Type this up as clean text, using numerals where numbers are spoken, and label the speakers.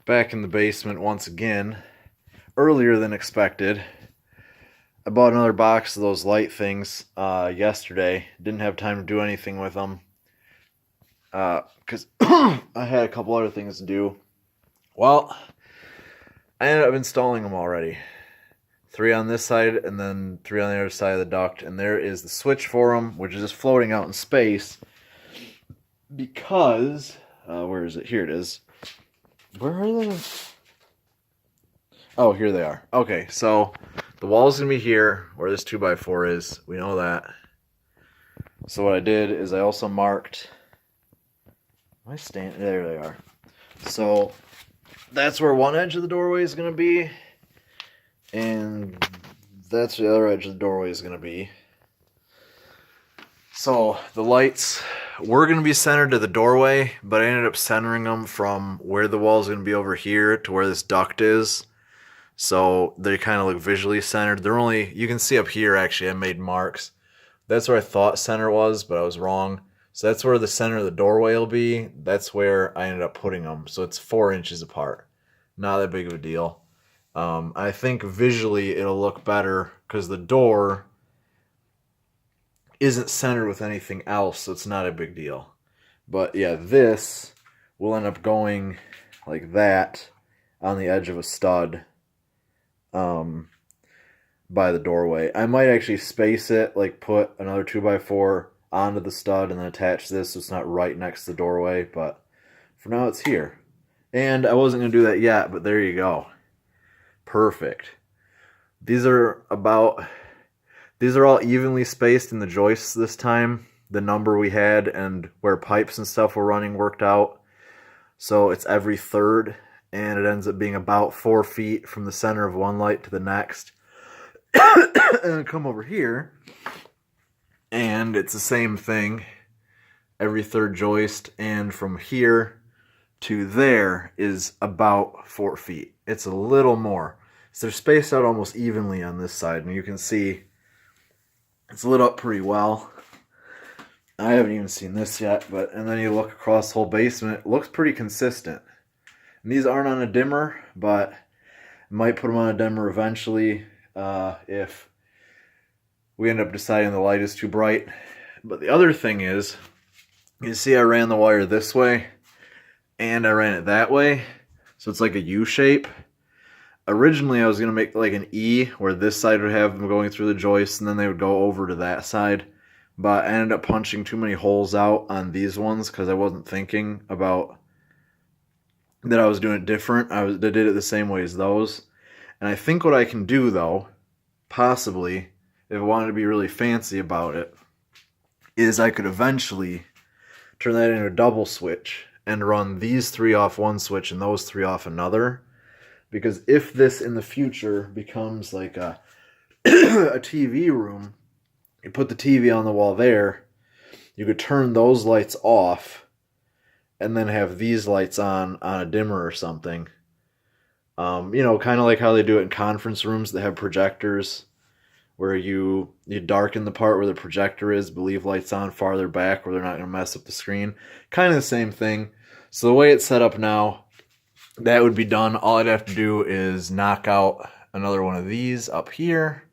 Speaker 1: Back in the basement once again, earlier than expected. I bought another box of those light things yesterday. Didn't have time to do anything with them because I had a couple other things to do. Well, I ended up installing them already. 3 on this side and then 3 on the other side of the duct. And there is the switch for them, which is just floating out in space. Because, where is it? Here it is. Where are they? Oh, here they are. Okay, so the wall's going to be here where this 2x4 is. We know that. So what I did is I also marked... My stand... There they are. So that's where one edge of the doorway is going to be. And that's the other edge of the doorway is going to be. So the lights were going to be centered to the doorway, but I ended up centering them from where the wall is going to be over here to where this duct is. So they kind of look visually centered. They're only, you can see up here actually I made marks. That's where I thought center was, but I was wrong. So that's where the center of the doorway will be. That's where I ended up putting them. So it's 4 inches apart. Not that big of a deal. I think visually it'll look better because the door isn't centered with anything else, so it's not a big deal. But yeah, this will end up going like that on the edge of a stud by the doorway. I might actually space it, like put another 2x4 onto the stud and then attach this so it's not right next to the doorway, but for now it's here. And I wasn't going to do that yet, but there you go. Perfect. These are all evenly spaced in the joists this time. The number we had and where pipes and stuff were running worked out. So it's every third, and it ends up being about 4 feet from the center of one light to the next. And come over here, and it's the same thing. Every third joist, and from here to there is about 4 feet. It's a little more. So they're spaced out almost evenly on this side, and you can see it's lit up pretty well. I haven't even seen this yet, and then you look across the whole basement, it looks pretty consistent. And these aren't on a dimmer, but I might put them on a dimmer eventually if we end up deciding the light is too bright. But the other thing is, you see I ran the wire this way, and I ran it that way, so it's like a U shape. Originally, I was going to make like an E, where this side would have them going through the joists, and then they would go over to that side. But I ended up punching too many holes out on these ones, because I wasn't thinking about that I was doing it different. I did it the same way as those. And I think what I can do, though, possibly, if I wanted to be really fancy about it, is I could eventually turn that into a double switch and run these 3 off one switch and those 3 off another. Because if this in the future becomes like a a TV room, you put the TV on the wall there, you could turn those lights off and then have these lights on a dimmer or something. You know, kind of like how they do it in conference rooms that have projectors, where you darken the part where the projector is, but leave lights on farther back where they're not going to mess up the screen. Kind of the same thing. So the way it's set up now, that would be done. All I'd have to do is knock out another one of these up here,